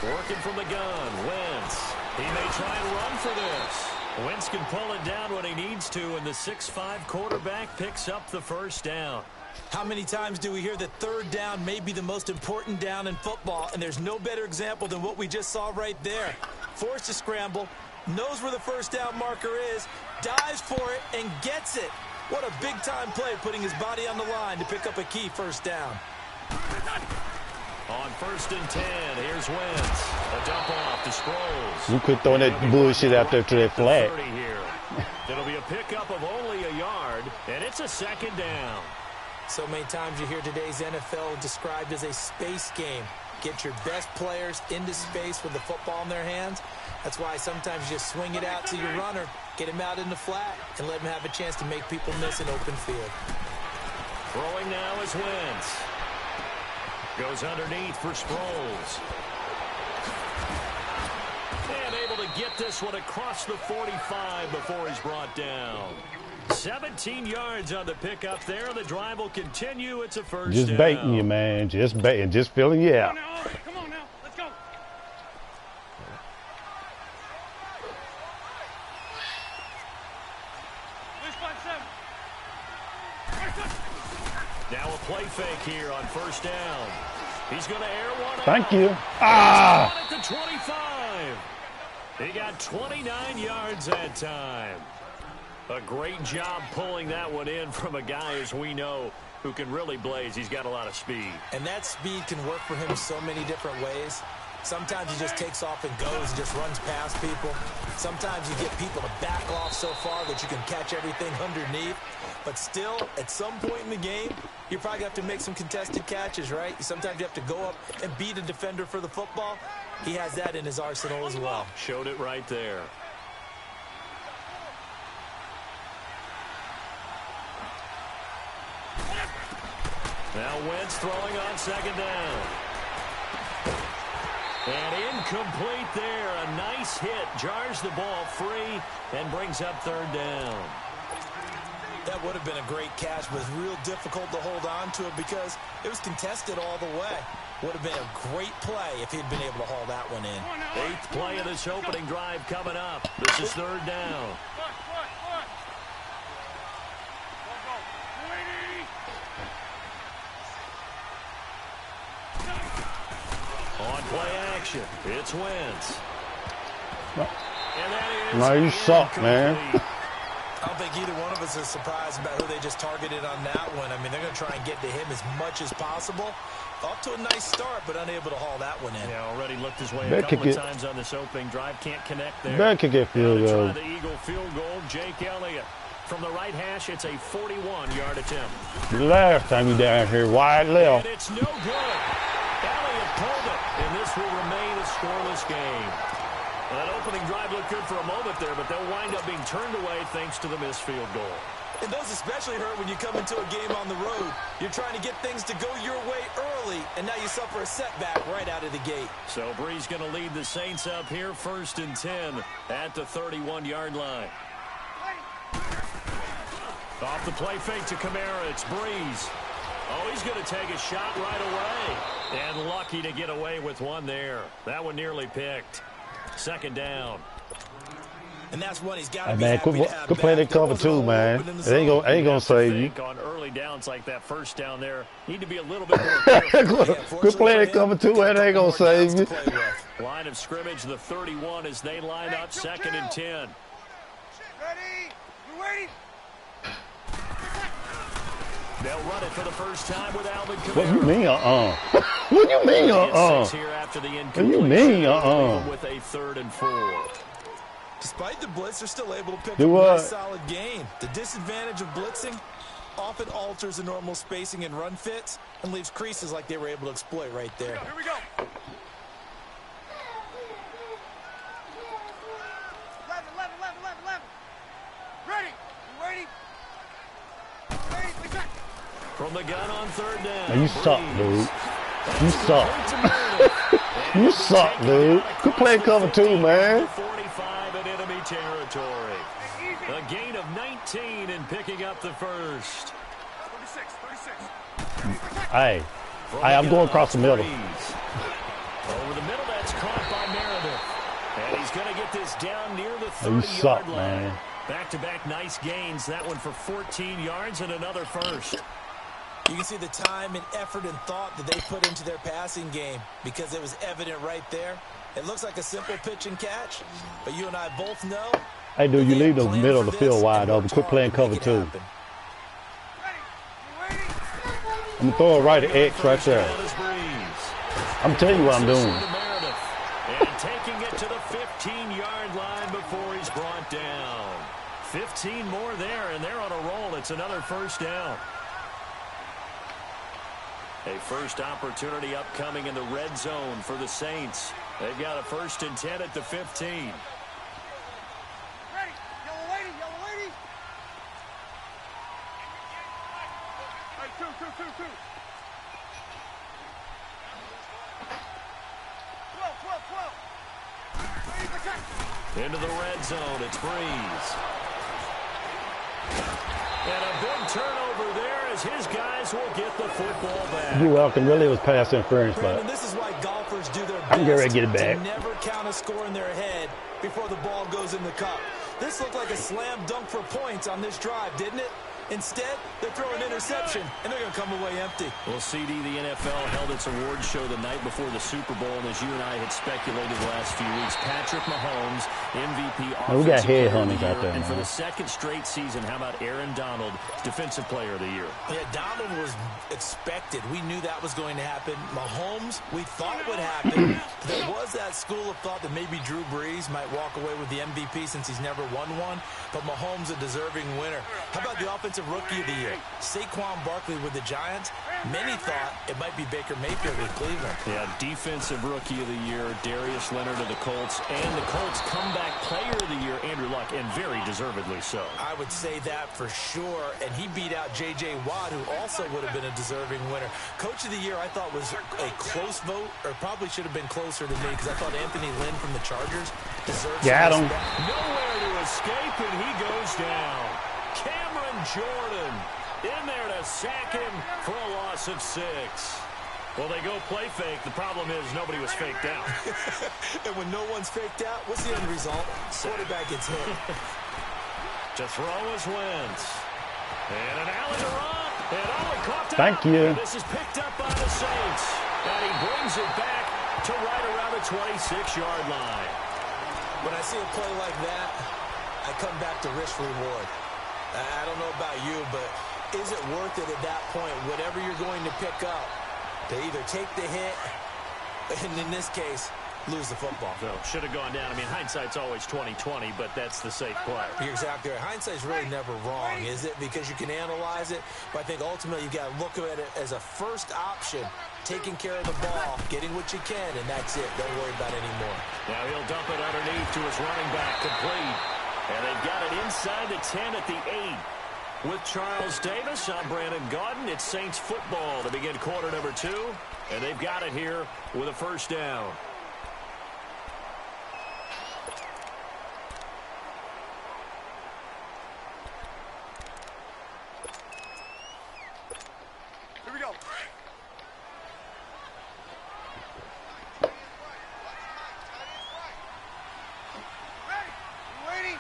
Working from the gun, Wentz. He may try and run for this. Wentz can pull it down when he needs to, and the 6'5" quarterback picks up the first down. How many times do we hear that third down may be the most important down in football, and there's no better example than what we just saw right there. Forced to scramble, knows where the first down marker is, dives for it, and gets it. What a big-time play, putting his body on the line to pick up a key first down. On 1st and 10, here's Wentz. A dump off to Sproles. You quit throwing that bullshit out there to that flag. It'll be a pickup of only a yard, and it's a second down. So many times you hear today's NFL described as a space game. Get your best players into space with the football in their hands. That's why sometimes you just swing it out to your runner, get him out in the flat, and let him have a chance to make people miss an open field. Throwing now is Wentz. Goes underneath for Sproles. And able to get this one across the 45 before he's brought down. 17 yards on the pickup there. The drive will continue. It's a first just down. baiting you, man. Just baiting. Just filling you out. Come on now. Let's go. Now a play fake here on first down. He's going to air one. Thank you. At the 25. He got 29 yards that time. A great job pulling that one in from a guy, as we know, who can really blaze. He's got a lot of speed. And that speed can work for him so many different ways. Sometimes he just takes off and goes and just runs past people. Sometimes you get people to back off so far that you can catch everything underneath. But still, at some point in the game, you probably have to make some contested catches, right? Sometimes you have to go up and beat a defender for the football. He has that in his arsenal as well. Showed it right there. Now Wentz throwing on second down. And incomplete there. A nice hit. Jars the ball free and brings up third down. That would have been a great catch, but it's real difficult to hold on to it because it was contested all the way. Would have been a great play if he'd been able to haul that one in. 8th play of this opening drive coming up. This is third down. On play action, it's Wentz. And that is no, you suck, man. I don't think either one of us is surprised about who they just targeted on that one. I mean, they're going to try and get to him as much as possible. Off to a nice start, but unable to haul that one in. Yeah, already looked his way a couple of times on this opening drive. Can't connect there. That could get field goal. The Eagle field goal, Jake Elliott. From the right hash, it's a 41-yard attempt. The last time you down here, wide left. And it's no good. Elliott pulled it, and this will remain a scoreless game. Well, that opening drive looked good for a moment there, but they'll wind up being turned away thanks to the missed field goal. And those especially hurt when you come into a game on the road. You're trying to get things to go your way early, and now you suffer a setback right out of the gate. So Brees going to lead the Saints up here, 1st and 10 at the 31-yard line. Off the play fake to Kamara, it's Brees. Oh, he's going to take a shot right away. And lucky to get away with one there. That one nearly picked. Second down. And that's what he's got to be man, happy to have quit playing that cover two, man. It ain't gonna save you. On early downs like that first down there, need to be a little bit more careful. Quit playing that cover two, and it ain't gonna save you. Line of scrimmage, the 31 as they line up, 2nd and 10. Ready? You ready? They'll run it for the first time with Alvin Kamara. What you mean, What you mean, What you mean, With a 3rd and 4. Despite the blitz, they're still able to pick up a nice solid gain. The disadvantage of blitzing often alters the normal spacing and run fits and leaves creases like they were able to exploit right there. Here we go. 11. Ready? You ready? From the gun on 3rd down. Man, you suck, dude. You suck. You suck, dude. Quit playing cover two, man. 45 in enemy territory. A gain of 19 and picking up the first. Hey, I'm going across the middle. Over the middle, that's caught by Meredith. And he's going to get this down near the 30-yard line. Man. Back-to-back nice gains. That one for 14 yards and another first. You can see the time and effort and thought that they put into their passing game because it was evident right there. It looks like a simple pitch and catch, but you and I both know. Hey, dude, you leave the middle of the field wide open. Quit playing cover two. I'm going to throw it right at X right there. I'm telling you what I'm doing. And taking it to the 15-yard line before he's brought down. 15 more there, and they're on a roll. It's another first down. A first opportunity upcoming in the red zone for the Saints. They've got a 1st and 10 at the 15. Ready. Yellow lady, yellow lady. Hey, two. 12. Into the red zone, it's Breeze. And a big turnover there as his guys will get the football back. You're welcome. Really, it was pass interference, Brandon, but this is why golfers do their best I'm getting ready to get it back. to never count a score in their head before the ball goes in the cup. This looked like a slam dunk for points on this drive, didn't it? Instead, they're throwing interception, and they're going to come away empty. Well, CD, the NFL held its awards show the night before the Super Bowl, and as you and I had speculated the last few weeks, Patrick Mahomes, MVP, we got Offensive Player of the headhunters out Year, there, and for man. the 2nd straight season, how about Aaron Donald, Defensive Player of the Year? Yeah, Donald was expected. We knew that was going to happen. Mahomes, we thought would happen. There was that school of thought that maybe Drew Brees might walk away with the MVP since he's never won one, but Mahomes a deserving winner. How about the Offensive Rookie of the Year? Saquon Barkley with the Giants. Many thought it might be Baker Mayfield with Cleveland. Yeah, Defensive Rookie of the Year, Darius Leonard of the Colts, and the Colts Comeback Player of the Year, Andrew Luck, and very deservedly so. I would say that for sure, and he beat out J.J. Watt, who also would have been a deserving winner. Coach of the Year, I thought, was a close vote, or probably should have been closer to me, because I thought Anthony Lynn from the Chargers deserves Got him. Nowhere to escape, and he goes down. Cameron Jordan in there to sack him for a loss of 6. Well, they go play fake. The problem is nobody was faked out. And when no one's faked out, what's the end result? Quarterback gets hit. To throw is Wentz. And an alley to run. And he caught that. Thank you. This is picked up by the Saints. And he brings it back to right around the 26-yard line. When I see a play like that, I come back to risk reward. I don't know about you, but is it worth it at that point, whatever you're going to pick up, to either take the hit, and in this case, lose the football? So, should have gone down. I mean, hindsight's always 20/20, but that's the safe play. You're exactly right. Hindsight's really never wrong, is it? Because you can analyze it, but I think ultimately you got to look at it as a first option, taking care of the ball, getting what you can, and that's it. Don't worry about it anymore. Now he'll dump it underneath to his running back, complete. And they've got it inside the 10 at the 8. With Charles Davis, I'm Brandon Gaudin. It's Saints football to begin quarter number 2. And they've got it here with a first down. Here we go. Ready. You waiting?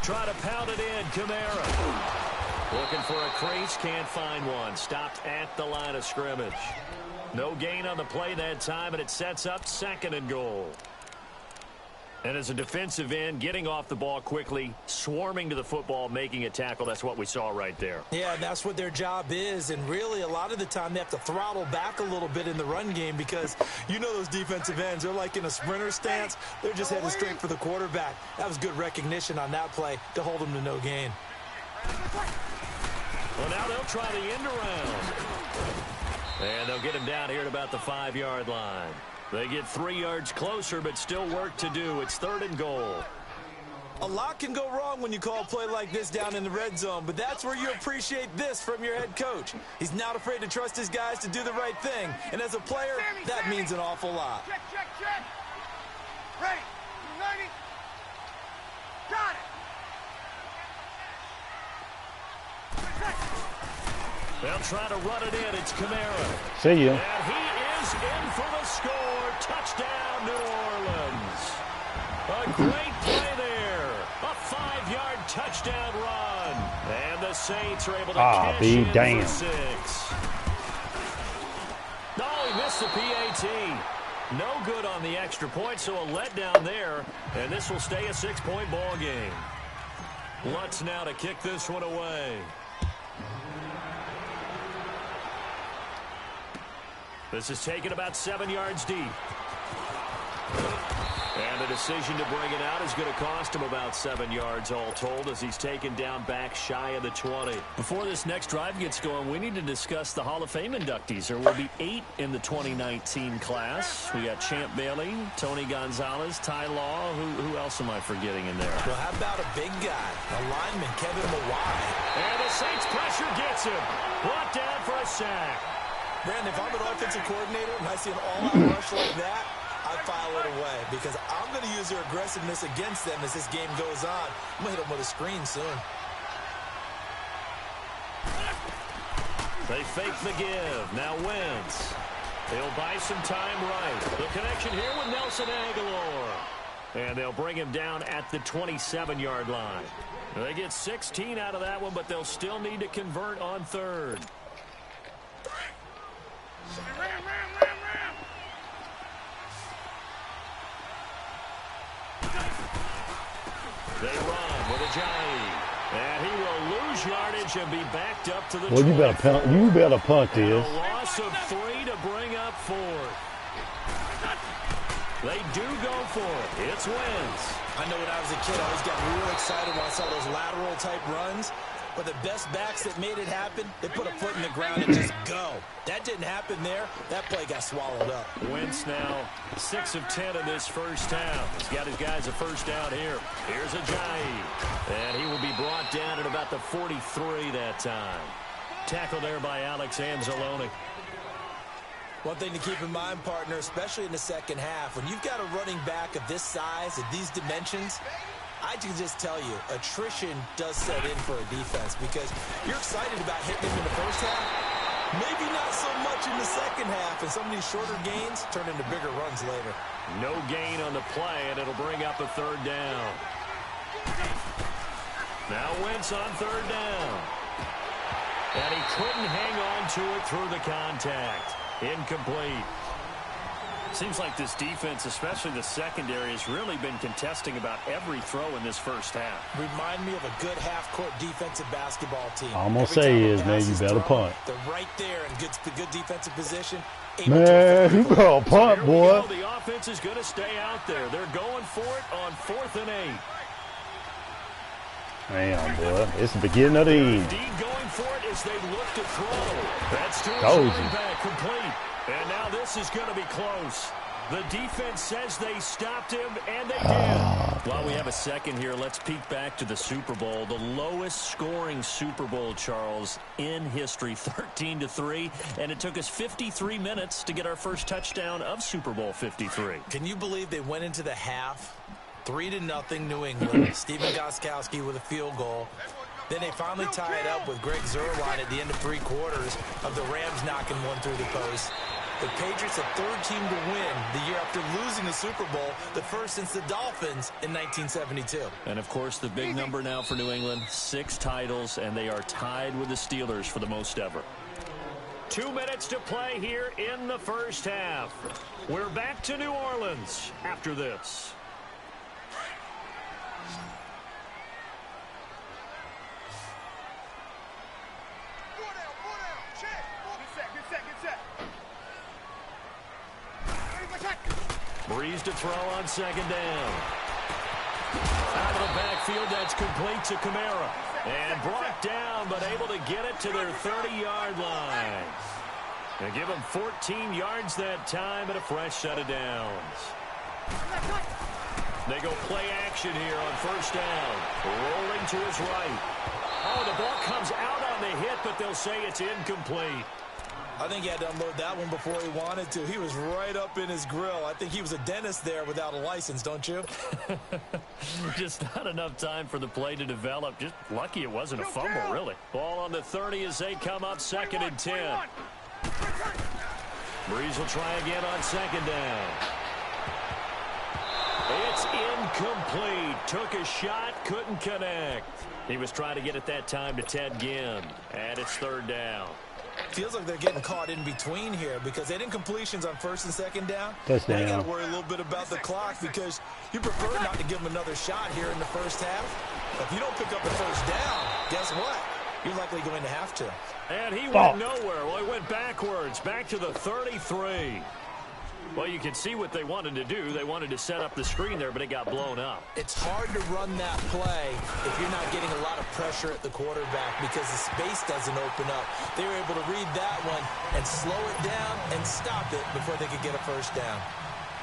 Try to pound it in, Kamara. Looking for a crease, can't find one. Stopped at the line of scrimmage. No gain on the play that time, and it sets up 2nd and goal. And as a defensive end, getting off the ball quickly, swarming to the football, making a tackle, that's what we saw right there. Yeah, that's what their job is, and really a lot of the time they have to throttle back a little bit in the run game because you know those defensive ends, they're like in a sprinter stance. They're just heading straight for the quarterback. That was good recognition on that play to hold them to no gain. Well, now they'll try the end around. And they'll get him down here at about the 5-yard line. They get 3 yards closer, but still work to do. It's 3rd and goal. A lot can go wrong when you call a play like this down in the red zone, but that's where you appreciate this from your head coach. He's not afraid to trust his guys to do the right thing, and as a player, that means an awful lot. Check. Ready. United. They'll try to run it in. It's Kamara. See ya. And he is in for the score. Touchdown, New Orleans. A great play there. A 5-yard touchdown run. And the Saints are able to cash in for 6. No, he missed the PAT. No good on the extra point, so a letdown there. And this will stay a 6-point ball game. Lutz now to kick this one away. This is taken about 7 yards deep. And the decision to bring it out is going to cost him about 7 yards all told as he's taken down back shy of the 20. Before this next drive gets going, we need to discuss the Hall of Fame inductees. There will be 8 in the 2019 class. We got Champ Bailey, Tony Gonzalez, Ty Law. Who else am I forgetting in there? Well, how about a big guy, a lineman, Kevin Mawai. And the Saints pressure gets him. Brought down for a sack. Brandon, if I'm an offensive coordinator and I see an all-out rush like that, I file it away because I'm going to use their aggressiveness against them as this game goes on. I'm going to hit them with a screen soon. They fake the give. Now Wentz. He'll buy some time right. The connection here with Nelson Aguilar. And they'll bring him down at the 27-yard line. They get 16 out of that one, but they'll still need to convert on 3rd. They run with Ajayi. And he will lose yardage and be backed up to the 20. Well, you better punt this. A loss of 3 to bring up 4th. They do go for it. It's Wentz. I know when I was a kid, I always got real excited when I saw those lateral-type runs. But the best backs that made it happen, they put a foot in the ground and just go. That didn't happen there. That play got swallowed up. Wentz now 6 of 10 in this first half. He's got his guys a first down here. Here's Ajayi. And he will be brought down at about the 43 that time. Tackled there by Alex Anzalone. One thing to keep in mind, partner, especially in the second half, when you've got a running back of this size, of these dimensions, I can just tell you, attrition does set in for a defense because you're excited about hitting him in the first half. Maybe not so much in the second half, and some of these shorter gains turn into bigger runs later. No gain on the play, and it'll bring up a 3rd down. Now Wentz on 3rd down. And he couldn't hang on to it through the contact. Incomplete. Seems like this defense, especially the secondary, has really been contesting about every throw in this first half. Remind me of a good half-court defensive basketball team. All I'm going to say is, man, you better punt. They're right there in good defensive position. Man, you better punt, boy. The offense is going to stay out there. They're going for it on 4th and 8. Damn, boy. It's the beginning of the end. Indeed going for it as they look to throw. That's to his running back, complete. And now this is going to be close. The defense says they stopped him, and they did. While we have a second here, let's peek back to the Super Bowl. The lowest scoring Super Bowl, Charles, in history, 13-3. And it took us 53 minutes to get our first touchdown of Super Bowl 53. Can you believe they went into the half 3-0 New England? Stephen Gostkowski with a field goal. Then they finally tie it up with Greg Zuerlein at the end of 3 quarters of the Rams knocking one through the post. The Patriots, a 3rd team to win the year after losing the Super Bowl, the first since the Dolphins in 1972. And, of course, the big number now for New England, 6 titles, and they are tied with the Steelers for the most ever. 2 minutes to play here in the first half. We're back to New Orleans after this. Breeze to throw on 2nd down. Out of the backfield, that's complete to Kamara. And brought down, but able to get it to their 30-yard line. They give him 14 yards that time and a fresh set of downs. They go play action here on 1st down. Rolling to his right. Oh, the ball comes out on the hit, but they'll say it's incomplete. I think he had to unload that one before he wanted to. He was right up in his grill. I think he was a dentist there without a license, don't you? Just not enough time for the play to develop. Just lucky it wasn't a fumble, really. Ball on the 30 as they come up 2nd and 10. Breeze will try again on 2nd down. It's incomplete. Took a shot, couldn't connect. He was trying to get it that time to Ted Ginn. And it's 3rd down. Feels like they're getting caught in between here because they didn't completions on 1st and 2nd down. Touchdown. You got to worry a little bit about the clock because you prefer not to give them another shot here in the first half. If you don't pick up the 1st down, guess what? You're likely going to have to. And he went nowhere. Well, he went backwards, back to the 33. Well, you can see what they wanted to do. They wanted to set up the screen there, but it got blown up. It's hard to run that play if you're not getting a lot of pressure at the quarterback because the space doesn't open up. They were able to read that one and slow it down and stop it before they could get a 1st down.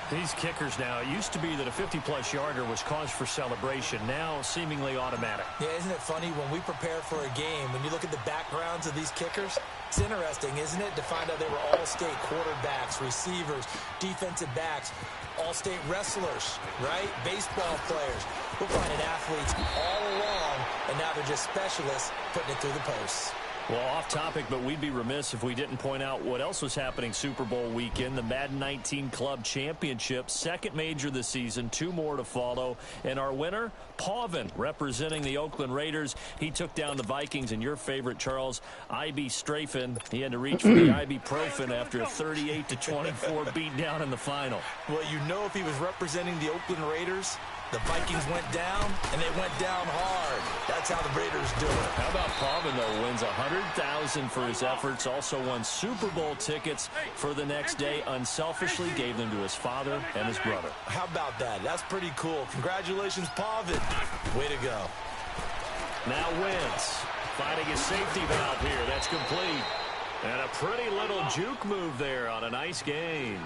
These kickers now, it used to be that a 50-plus yarder was cause for celebration. Now, seemingly automatic. Yeah, isn't it funny when we prepare for a game, when you look at the backgrounds of these kickers, it's interesting, isn't it, to find out they were all-state quarterbacks, receivers, defensive backs, all-state wrestlers, right? Baseball players. We're finding athletes all along, and now they're just specialists putting it through the posts. Well, off topic, but we'd be remiss if we didn't point out what else was happening Super Bowl weekend. The Madden 19 Club Championship, 2nd major this season, 2 more to follow. And our winner, Pavin, representing the Oakland Raiders. He took down the Vikings, and your favorite, Charles, I.B. Strafen. He had to reach for the ibuprofen after a 38-24 beatdown in the final. Well, you know if he was representing the Oakland Raiders, the Vikings went down, and they went down hard. That's how the Raiders do it. How about Pavin, though, wins $100,000 for his efforts, also won Super Bowl tickets for the next day, unselfishly gave them to his father and his brother. How about that? That's pretty cool. Congratulations, Pavin. Way to go. Now Wentz finding a safety valve here. That's complete. And a pretty little juke move there on a nice gain.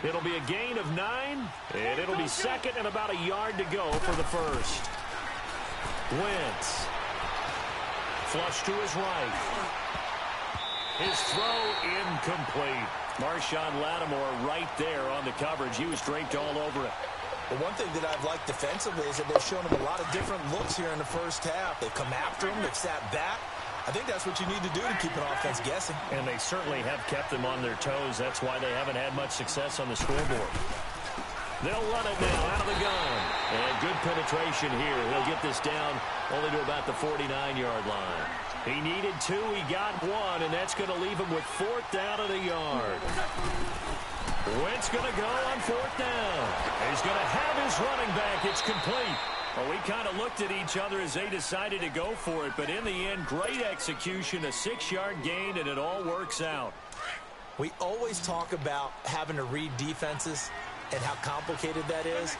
It'll be a gain of 9, and it'll be 2nd and about a yard to go for the 1st. Wentz. Flush to his right. His throw incomplete. Marshawn Lattimore right there on the coverage. He was draped all over it. But one thing that I've liked defensively is that they've shown him a lot of different looks here in the first half. They've come after him. They've sat back. I think that's what you need to do to keep an offense guessing. And they certainly have kept them on their toes. That's why they haven't had much success on the scoreboard. They'll run it now out of the gun. And good penetration here. He'll get this down only to about the 49-yard line. He needed 2. He got 1, and that's going to leave him with 4th down at a yard. Wentz going to go on 4th down. He's going to have his running back. It's complete. Well, we kind of looked at each other as they decided to go for it, but in the end, great execution, a 6-yard gain, and it all works out. We always talk about having to read defenses and how complicated that is.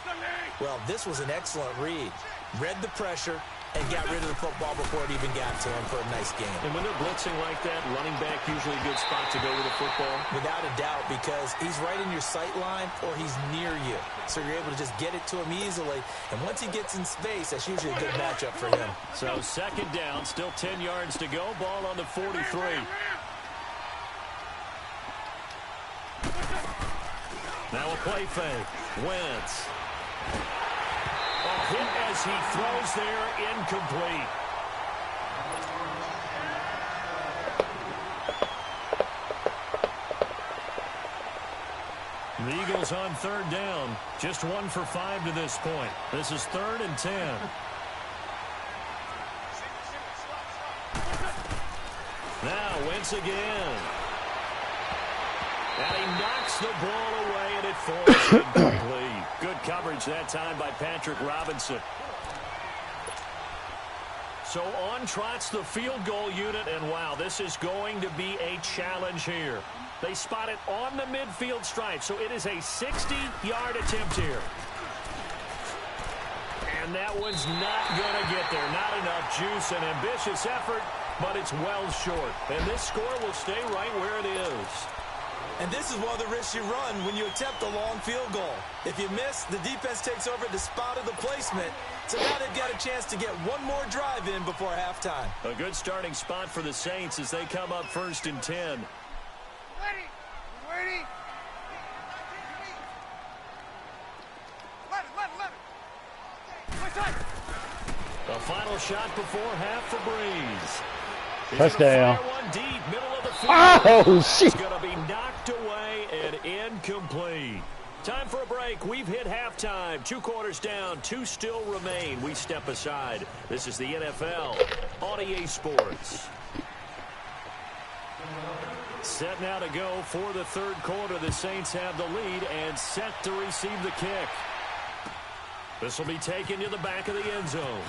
Well, this was an excellent read. Read the pressure and got rid of the football before it even got to him for a nice game. And when they're blitzing like that, running back usually a good spot to go with the football. Without a doubt, because he's right in your sight line or he's near you. So you're able to just get it to him easily. And once he gets in space, that's usually a good matchup for him. So 2nd down, still 10 yards to go. Ball on the 43. Now a play fake. Wentz. A hit as he throws there, incomplete. The Eagles on 3rd down. Just 1 for 5 to this point. This is 3rd and 10. Now Wentz again. And he knocks the ball away, and it falls incomplete. Good coverage that time by Patrick Robinson. So on trots the field goal unit, and wow, this is going to be a challenge here. They spot it on the midfield stripe, so it is a 60-yard attempt here. And that one's not going to get there. Not enough juice, an ambitious effort, but it's well short. And this score will stay right where it is. And this is one of the risks you run when you attempt a long field goal. If you miss, the defense takes over at the spot of the placement. So now they've got a chance to get one more drive in before halftime. A good starting spot for the Saints as they come up 1st and 10. Waiting. Waiting. Let it. My side. The final shot before half for Breeze. He's Touchdown. gonna fire one deep, middle of the field. Oh, shit. It's going to be knocked away and incomplete. Time for a break. We've hit halftime. 2 quarters down. 2 still remain. We step aside. This is the NFL on EA Sports. Set now to go for the third quarter. The Saints have the lead and set to receive the kick. This will be taken to the back of the end zone.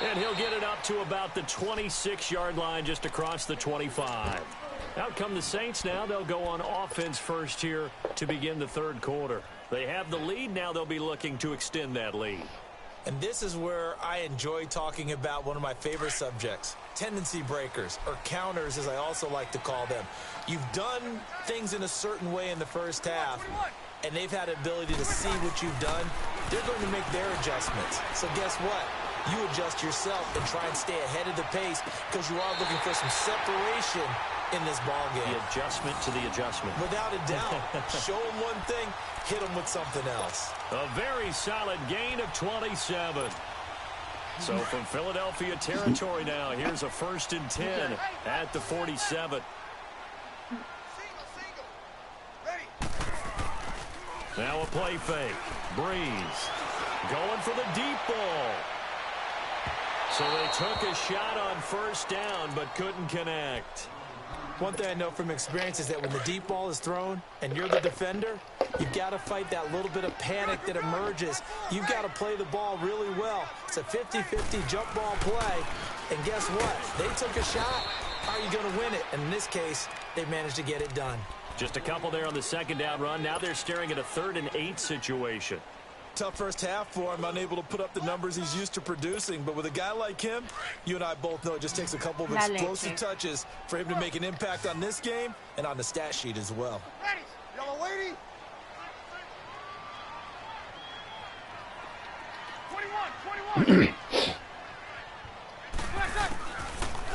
And he'll get it up to about the 26-yard line, just across the 25. Out come the Saints now. They'll go on offense first here to begin the third quarter. They have the lead. Now they'll be looking to extend that lead. And this is where I enjoy talking about one of my favorite subjects, tendency breakers, or counters as I also like to call them. You've done things in a certain way in the first half, and they've had the ability to see what you've done. They're going to make their adjustments. So guess what? You adjust yourself and try and stay ahead of the pace because you are looking for some separation in this ball game. The adjustment to the adjustment. Without a doubt. Show them one thing, hit them with something else. A very solid gain of 27. So from Philadelphia territory now, here's a 1st and 10 at the 47. Now a play fake. Breeze going for the deep ball. So they took a shot on first down but couldn't connect. One thing I know from experience is that when the deep ball is thrown and you're the defender, you've got to fight that little bit of panic that emerges. You've got to play the ball really well. It's a 50-50 jump ball play. And guess what? They took a shot. How are you going to win it? And in this case, they managed to get it done. Just a couple there on the second down run. Now they're staring at a 3rd and 8 situation. Tough first half for him, unable to put up the numbers he's used to producing. But with a guy like him, you and I both know it just takes a couple of explosive touches for him to make an impact on this game and on the stat sheet as well. Ready. Yellow lady. 21.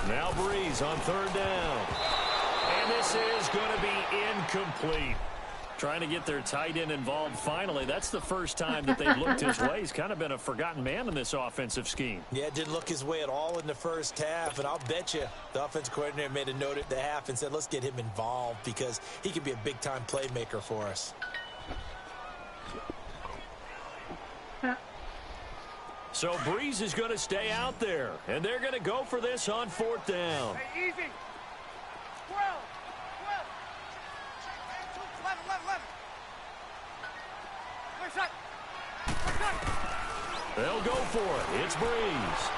Now Breeze on 3rd down. And this is going to be incomplete. Trying to get their tight end involved finally. That's the first time that they've looked his way. He's kind of been a forgotten man in this offensive scheme. Yeah, it didn't look his way at all in the first half. And I'll bet you the offense coordinator made a note at the half and said, let's get him involved because he could be a big-time playmaker for us. So Breeze is going to stay out there. And they're going to go for this on 4th down. Hey, easy. 12. 11. They'll go for it. It's Breeze.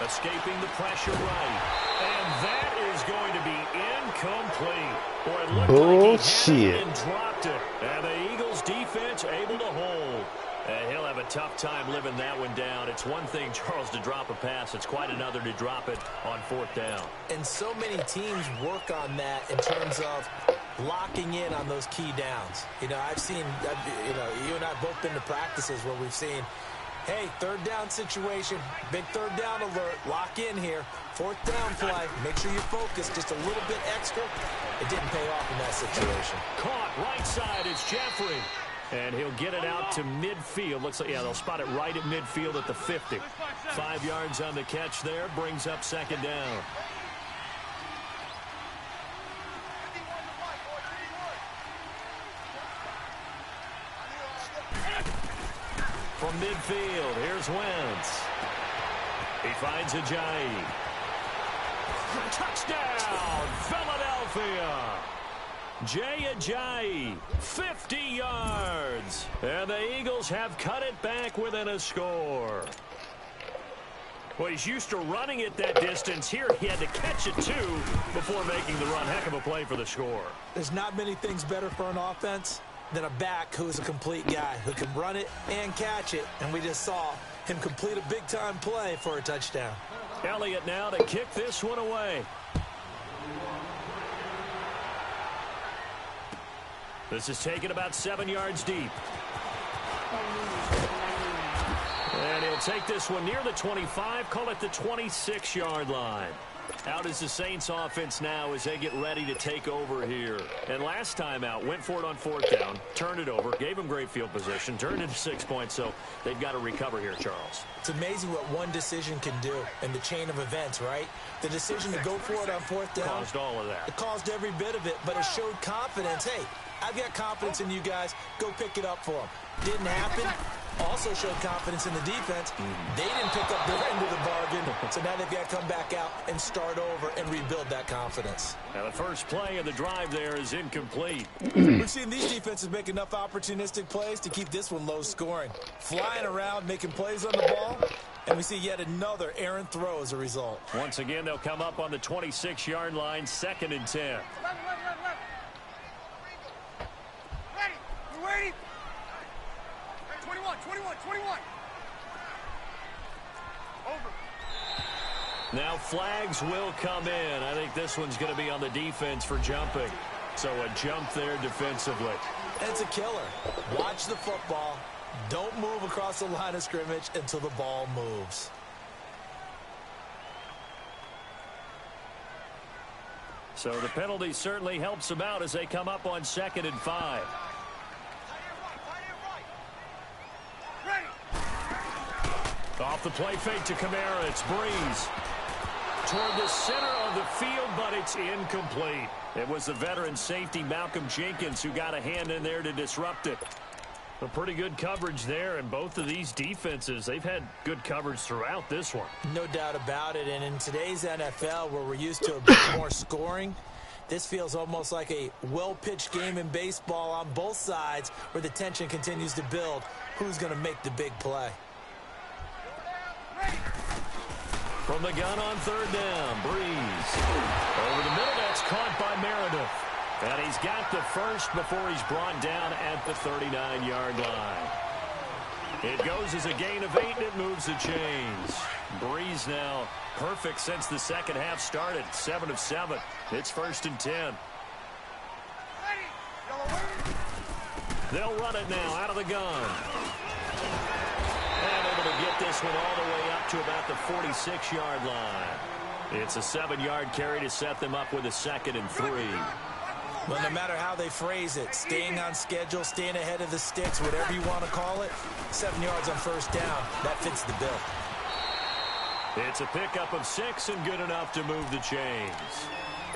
Escaping the pressure right. And that is going to be incomplete. Boy, it looked bullshit. Like he had it and dropped it. And the Eagles defense able to hold. And he'll have a tough time living that one down. It's one thing, Charles, to drop a pass. It's quite another to drop it on 4th down. And so many teams work on that in terms of locking in on those key downs. You know, I've seen, you and I have both been to practices where we've seen, hey, 3rd down situation, big 3rd down alert, lock in here, 4th down play, make sure you focus just a little bit extra. It didn't pay off in that situation. Caught right side, it's Jeffrey. And he'll get it out to midfield. Looks like, yeah, they'll spot it right at midfield at the 50. 5 yards on the catch there, brings up 2nd down. From midfield, here's Wentz. He finds Ajayi. Touchdown, Philadelphia. Jay Ajayi, 50 yards. And the Eagles have cut it back within a score. Well, he's used to running it that distance. Here he had to catch it, too, before making the run. Heck of a play for the score. There's not many things better for an offense than a back who's a complete guy who can run it and catch it. And we just saw him complete a big-time play for a touchdown. Elliott now to kick this one away. This is taken about 7 yards deep. And he'll take this one near the 25, call it the 26-yard line. Out is the Saints offense now as they get ready to take over here. And last time out, went for it on 4th down, turned it over, gave them great field position, turned it to 6 points, so they've got to recover here, Charles. It's amazing what one decision can do in the chain of events, right? The decision to go for it on 4th down. Caused all of that. It caused every bit of it, but it showed confidence. Hey, I've got confidence in you guys. Go pick it up for them. Didn't happen. Also showed confidence in the defense. They didn't pick up their end of the bargain, so now they've got to come back out and start over and rebuild that confidence. Now the first play of the drive there is incomplete. We've seen these defenses make enough opportunistic plays to keep this one low scoring. Flying around, making plays on the ball, and we see yet another errant throw as a result. Once again, they'll come up on the 26-yard line, 2nd and 10. Left. Ready. You waiting? 21. Over. Now flags will come in. I think this one's going to be on the defense for jumping. So a jump there defensively. And it's a killer. Watch the football. Don't move across the line of scrimmage until the ball moves. So the penalty certainly helps them out as they come up on 2nd and 5. Off the play fake to Kamara, it's Breeze. Toward the center of the field, but it's incomplete. It was the veteran safety Malcolm Jenkins who got a hand in there to disrupt it. A pretty good coverage there, and both of these defenses, they've had good coverage throughout this one. No doubt about it, and in today's NFL where we're used to a bit more scoring, this feels almost like a well-pitched game in baseball on both sides where the tension continues to build. Who's going to make the big play? From the gun on 3rd down, Breeze. Over the middle, that's caught by Meredith. And he's got the first before he's brought down at the 39-yard line. It goes as a gain of 8, and it moves the chains. Breeze now perfect since the second half started, 7 of 7. It's 1st and 10. They'll run it now out of the gun. And able to get this one all the way up to about the 46-yard line. It's a 7-yard carry to set them up with a 2nd and 3. Well, no matter how they phrase it, staying on schedule, staying ahead of the sticks, whatever you want to call it, 7 yards on 1st down, that fits the bill. It's a pickup of 6 and good enough to move the chains.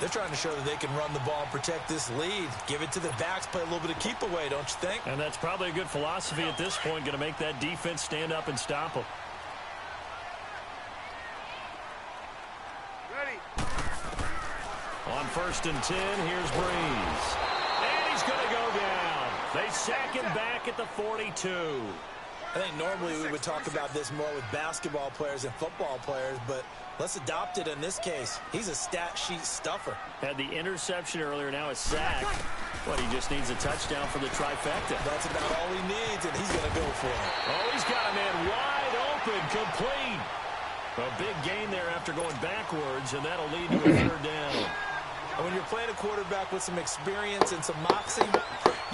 They're trying to show that they can run the ball and protect this lead. Give it to the backs, play a little bit of keep away, don't you think? And that's probably a good philosophy at this point, going to make that defense stand up and stop them. Ready. On 1st and 10, here's Breeze. And he's going to go down. They sack him back at the 42. I think normally we would talk about this more with basketball players and football players, but let's adopt it in this case. He's a stat sheet stuffer. Had the interception earlier, now a sack. Well, he just needs a touchdown for the trifecta. That's about all he needs, and he's going to go for it. Oh, he's got a man wide open, complete. A big gain there after going backwards, and that'll lead to a 3rd down. And when you're playing a quarterback with some experience and some moxie,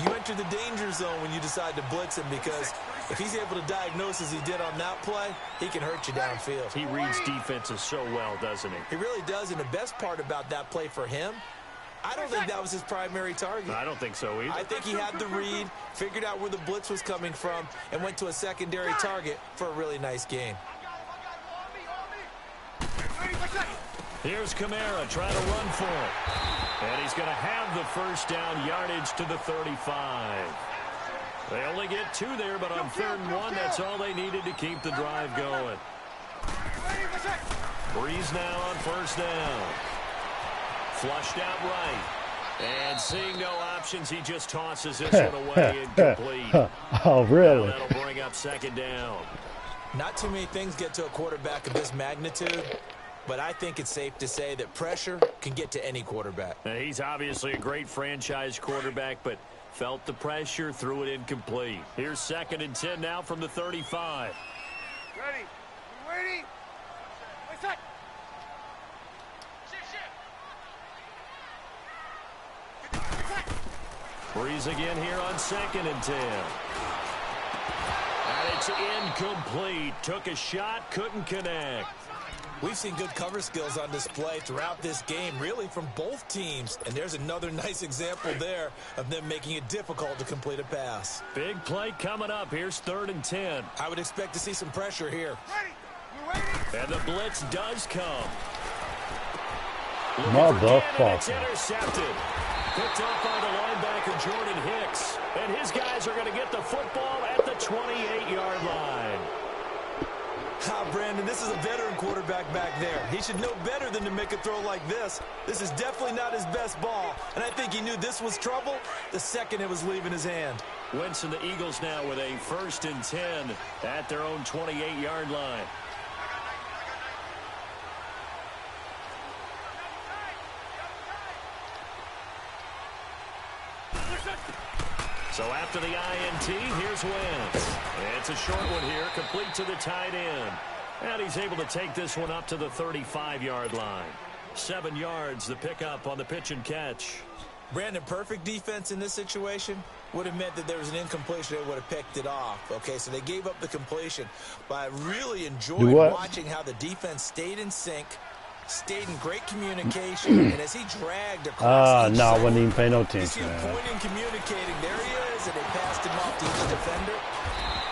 you enter the danger zone when you decide to blitz him, because if he's able to diagnose as he did on that play, he can hurt you downfield. He reads defenses so well, doesn't he? He really does, and the best part about that play for him, I don't think that was his primary target. I don't think so either. I think he had the read, figured out where the blitz was coming from, and went to a secondary target for a really nice game. Here's Kamara trying to run for it. And he's going to have the 1st down, yardage to the 35. They only get 2 there, but on 3rd and 1, that's all they needed to keep the drive going. Breeze now on 1st down. Flushed out right. And seeing no options, he just tosses this one away incomplete. Oh, really? Now that'll bring up 2nd down. Not too many things get to a quarterback of this magnitude, but I think it's safe to say that pressure can get to any quarterback. Now, he's obviously a great franchise quarterback, but felt the pressure, threw it incomplete. Here's 2nd and 10 now from the 35. Ready. You waiting? Wait, set. Breeze again here on 2nd and 10. And it's incomplete. Took a shot, couldn't connect. We've seen good cover skills on display throughout this game, really from both teams. And there's another nice example there of them making it difficult to complete a pass. Big play coming up. Here's 3rd and 10. I would expect to see some pressure here. Ready. We're waiting. And the blitz does come. Motherfucker. It's intercepted. Picked up by the linebacker, Jordan Hicks. And his guys are going to get the football at the 28-yard line. Brandon, this is a veteran quarterback back there. He should know better than to make a throw like this. This is definitely not his best ball, and I think he knew this was trouble the second it was leaving his hand. Wentz and the Eagles now with a 1st and 10 at their own 28-yard line. So after the INT, here's Wentz. It's a short one here, complete to the tight end. And he's able to take this one up to the 35-yard line. 7 yards, the pickup on the pitch and catch. Brandon, perfect defense in this situation would have meant that there was an incompletion. They would have picked it off. Okay, so they gave up the completion. But I really enjoyed watching how the defense stayed in sync, stayed in great communication, and as he dragged across no, I wasn't even paying no attention. You see him pointing, communicating. There he is, and they passed him off to each defender.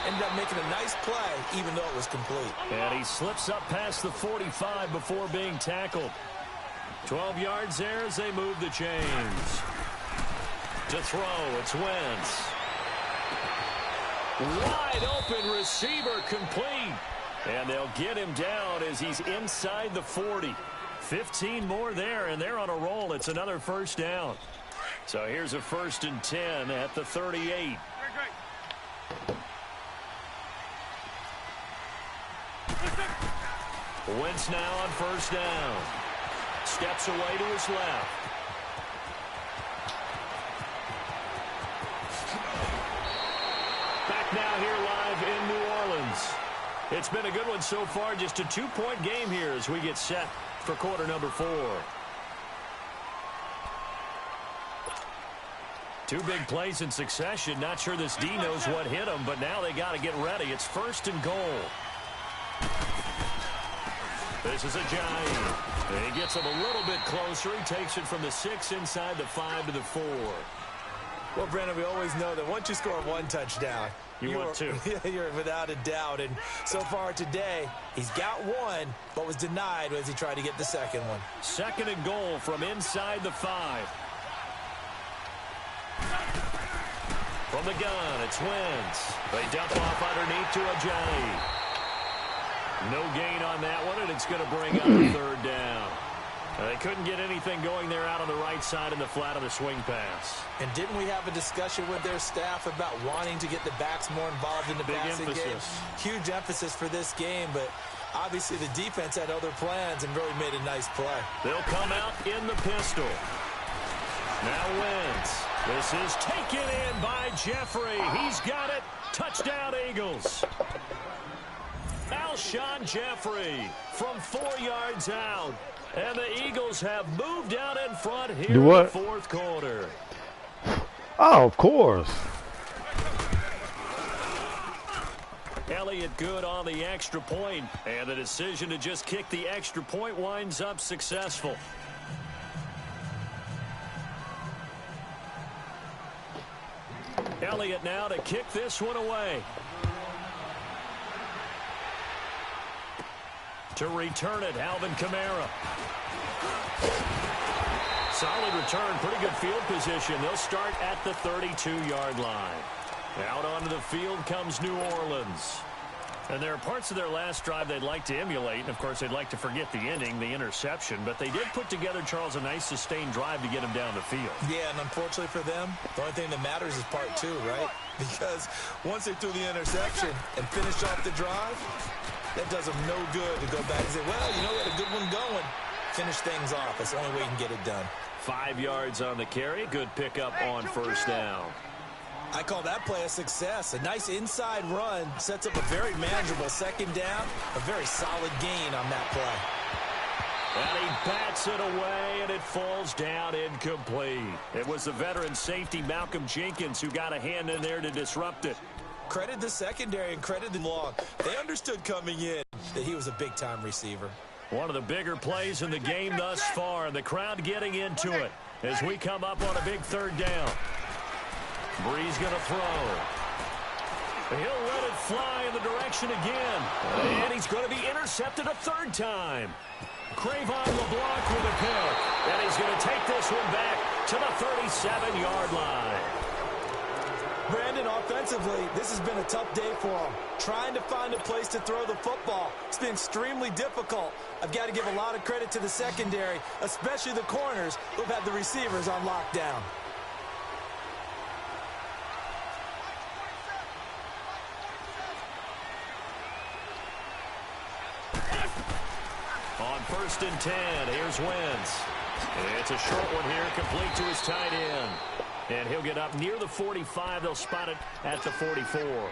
Ended up making a nice play, even though it was complete. And he slips up past the 45 before being tackled. 12 yards there as they move the chains. To throw, it's Wentz. Wide open receiver complete. And they'll get him down as he's inside the 40. 15 more there, and they're on a roll. It's another 1st down. So here's a 1st and 10 at the 38. Great. Wentz now on 1st down. Steps away to his left. Back now here live in New Orleans. It's been a good one so far. Just a 2-point game here as we get set for quarter number 4. 2 big plays in succession. Not sure this D knows what hit him, but now they got to get ready. It's 1st and goal. This is a giant. And he gets him a little bit closer. He takes it from the 6 inside the 5 to the 4. Well, Brandon, we always know that once you score 1 touchdown, want 2. You're without a doubt. And so far today, he's got 1, but was denied as he tried to get the 2nd one. 2nd and goal from inside the 5. From the gun, it's Wentz. They dump off underneath to Ajayi. No gain on that one, and it's going to bring up a 3rd down. They couldn't get anything going there out on the right side in the flat of the swing pass. And didn't we have a discussion with their staff about wanting to get the backs more involved in the passing game? Huge emphasis for this game, but obviously the defense had other plans and really made a nice play. They'll come out in the pistol. Now Wentz. This is taken in by Jeffrey. He's got it. Touchdown, Eagles. Alshon Jeffrey from 4 yards out. And the Eagles have moved out in front here in the 4th quarter. Oh, of course. Elliott good on the extra point. And the decision to just kick the extra point winds up successful. Elliott now to kick this one away. To return it, Alvin Kamara. Solid return, pretty good field position. They'll start at the 32-yard line. Out onto the field comes New Orleans. And there are parts of their last drive they'd like to emulate. And, of course, they'd like to forget the ending, the interception. But they did put together, Charles, a nice sustained drive to get him down the field. Yeah, and unfortunately for them, the only thing that matters is part 2, right? Because once they threw the interception and finished off the drive, that does them no good to go back and say, well, you know, we had a good one going. Finish things off. That's the only way you can get it done. 5 yards on the carry. Good pickup on 1st down. I call that play a success. A nice inside run sets up a very manageable 2nd down. A very solid gain on that play. And he bats it away, and it falls down incomplete. It was the veteran safety, Malcolm Jenkins, who got a hand in there to disrupt it. Credit the secondary and credit the long. They understood coming in that he was a big-time receiver. One of the bigger plays in the game thus far, and the crowd getting into it as we come up on a big third down. Bree's going to throw. He'll let it fly in the direction again. And he's going to be intercepted a third time. Crayvon LeBlanc with a pick. And he's going to take this one back to the 37-yard line. Brandon, offensively, this has been a tough day for him. Trying to find a place to throw the football. It's been extremely difficult. I've got to give a lot of credit to the secondary, especially the corners who've had the receivers on lockdown. On 1st and 10, here's Wentz. It's a short one here, complete to his tight end. And he'll get up near the 45. They'll spot it at the 44.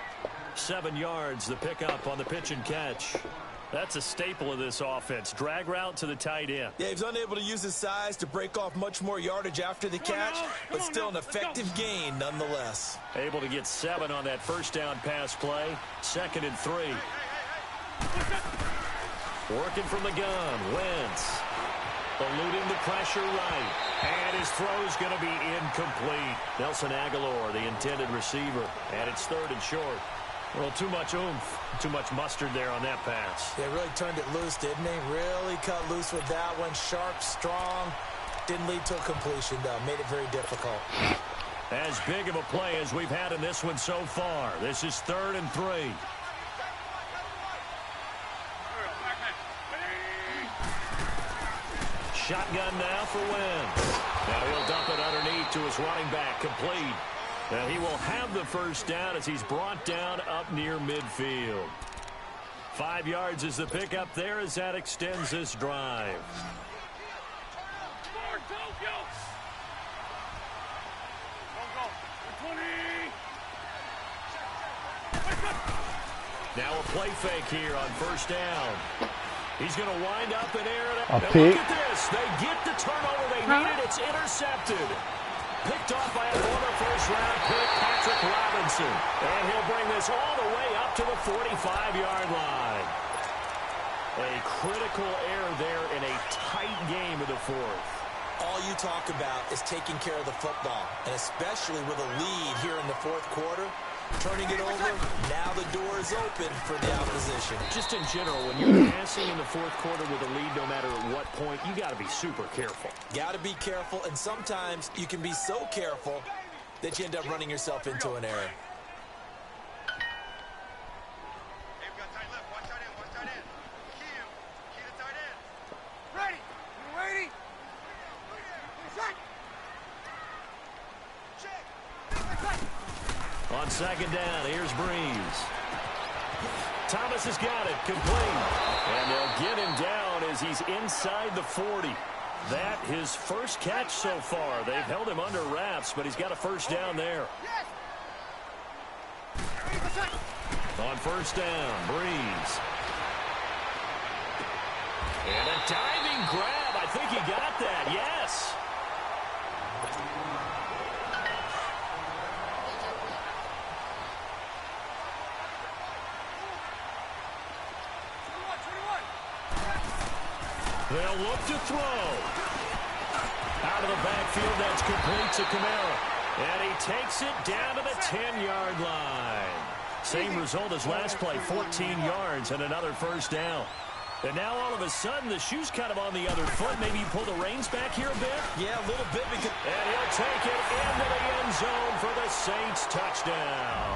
7 yards, the pickup on the pitch and catch. That's a staple of this offense. Drag route to the tight end. Yeah, he's unable to use his size to break off much more yardage after the catch, but still an effective gain nonetheless. Able to get 7 on that first down pass play. 2nd and 3. Working from the gun, Wentz. Eluding the pressure right. And his throw's going to be incomplete. Nelson Aguilar, the intended receiver. And it's 3rd and short. Well, too much oomph, too much mustard there on that pass. They really turned it loose, didn't they? Really cut loose with that one. Sharp, strong. Didn't lead to a completion, though. Made it very difficult. As big of a play as we've had in this one so far. This is 3rd and 3. Shotgun now for Wentz. Now he'll dump it underneath to his running back, complete. Now he will have the first down as he's brought down up near midfield. 5 yards is the pickup there as that extends this drive. Now a play fake here on 1st down. He's going to wind up in air. A pick. Look at this. They get the turnover they needed. It's intercepted. Picked off by a former first-round pick, Patrick Robinson. And he'll bring this all the way up to the 45-yard line. A critical error there in a tight game of the 4th. All you talk about is taking care of the football, and especially with a lead here in the 4th quarter. Turning it over, now the door is open for the opposition. Just in general, when you're passing in the 4th quarter with a lead, no matter at what point, you got to be super careful. Got to be careful, and sometimes you can be so careful that you end up running yourself into an error. Ready. You waiting? On 2nd down, here's Breeze. Thomas has got it, complete. And they'll get him down as he's inside the 40. That his first catch so far. They've held him under wraps, but he's got a first down there. On 1st down, Breeze. And a diving grab. I think he got that, yes. They'll look to throw. Out of the backfield, that's complete to Kamara. And he takes it down to the 10-yard line. Same result as last play, 14 yards and another first down. And now all of a sudden, the shoe's kind of on the other foot. Maybe you pull the reins back here a bit? Yeah, a little bit. And he'll take it into the end zone for the Saints touchdown.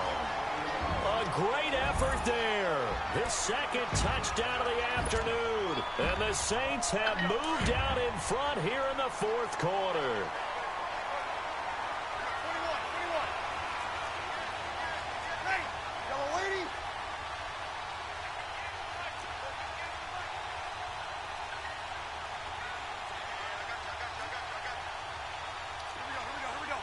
A great effort there. His 2nd touchdown of the afternoon. And the Saints have moved out in front here in the 4th quarter. Ready. Yellow lady. Here we go.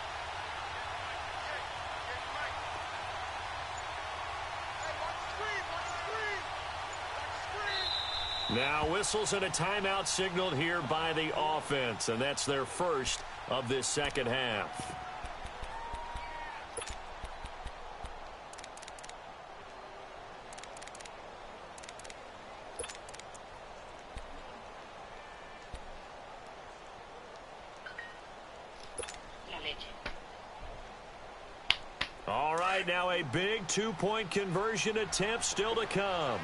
Now whistles and a timeout signaled here by the offense, and that's their first of this 2nd half. now a big two-point conversion attempt still to come.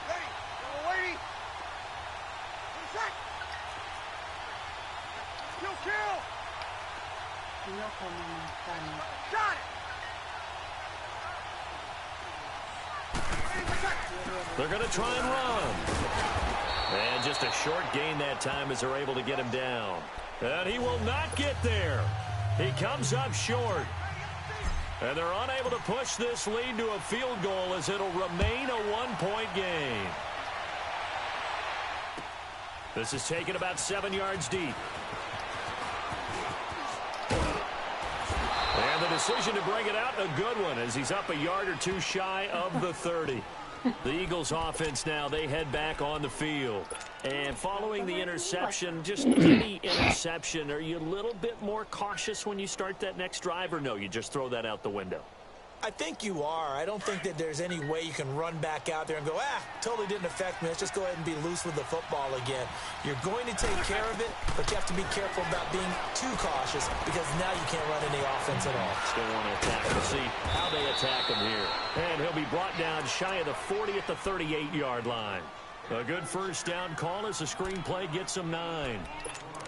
Ready. Yellow lady. Set. Kill. Got it. They're going to try and run. And just a short gain that time as they're able to get him down. And he will not get there. He comes up short. And they're unable to push this lead to a field goal as it'll remain a one-point game. This is taken about 7 yards deep. And the decision to bring it out, a good one, as he's up a yard or two shy of the 30. The Eagles offense now, they head back on the field. And following the interception, just any interception, are you a little bit more cautious when you start that next drive, or no, you just throw that out the window? I think you are. I don't think that there's any way you can run back out there and go, totally didn't affect me. Let's just go ahead and be loose with the football again. You're going to take care of it, but you have to be careful about being too cautious because now you can't run any offense at all. Still want to attack. We'll see how they attack him here. And he'll be brought down shy of the 40 at the 38-yard line. A good first down call as the screenplay gets him 9.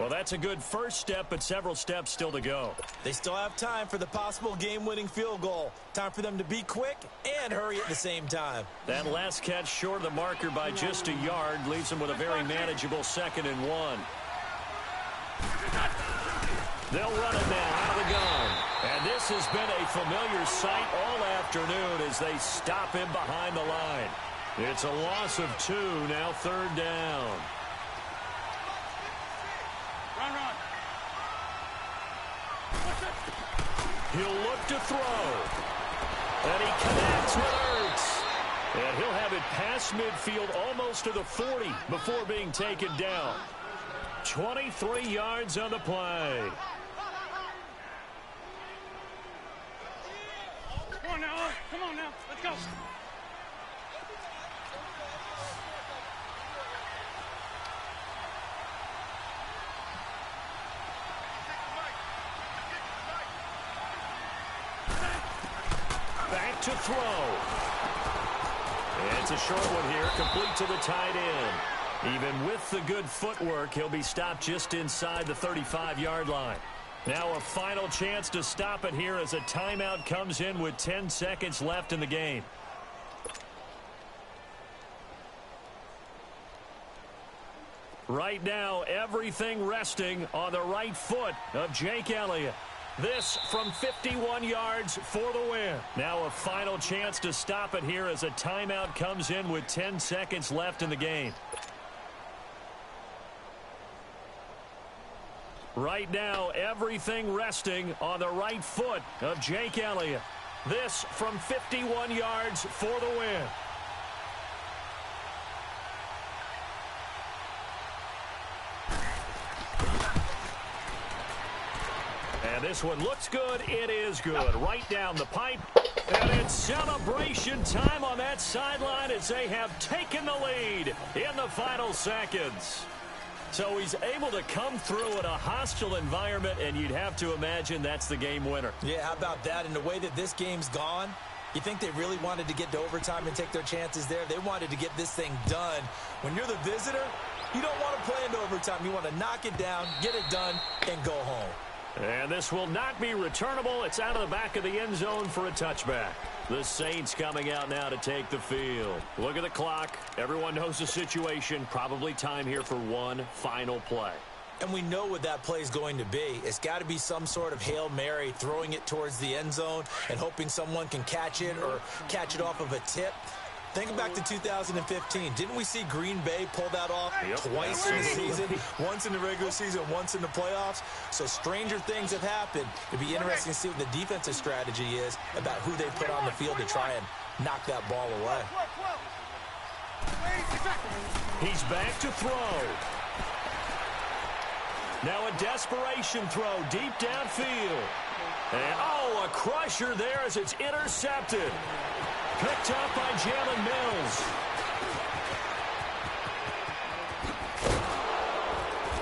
Well, that's a good first step, but several steps still to go. They still have time for the possible game-winning field goal. Time for them to be quick and hurry at the same time. That last catch short of the marker by just a yard leaves them with a very manageable 2nd and 1. They'll run it now out of the gun. And this has been a familiar sight all afternoon as they stop him behind the line. It's a loss of 2, now 3rd down. Run. He'll look to throw. And he connects with Ertz. And he'll have it past midfield almost to the 40 before being taken down. 23 yards on the play. Come on now. Let's go. Back to throw. And it's a short one here, complete to the tight end. Even with the good footwork, he'll be stopped just inside the 35-yard line. Now a final chance to stop it here as a timeout comes in with 10 seconds left in the game. Right now, everything resting on the right foot of Jake Elliott. This from 51 yards for the win. Now a final chance to stop it here as a timeout comes in with 10 seconds left in the game. Right now, everything resting on the right foot of Jake Elliott. This from 51 yards for the win. And this one looks good. It is good. Right down the pipe. And it's celebration time on that sideline as they have taken the lead in the final seconds. So he's able to come through in a hostile environment, and you'd have to imagine that's the game winner. Yeah, how about that? And the way that this game's gone, you think they really wanted to get to overtime and take their chances there? They wanted to get this thing done. When you're the visitor, you don't want to play into overtime. You want to knock it down, get it done, and go home. And this will not be returnable. It's out of the back of the end zone for a touchback. The Saints coming out now to take the field. Look at the clock. Everyone knows the situation. Probably time here for one final play. And we know what that play is going to be. It's got to be some sort of Hail Mary, throwing it towards the end zone and hoping someone can catch it or catch it off of a tip. Think back to 2015. Didn't we see Green Bay pull that off twice in the season? Once in the regular season, once in the playoffs. So stranger things have happened. It'd be interesting to see what the defensive strategy is about who they put on the field to try and knock that ball away. He's back to throw. Now a desperation throw deep downfield. And, a crusher there as it's intercepted. Picked up by Jalen Mills.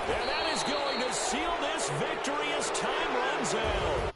And that is going to seal this victory as time runs out.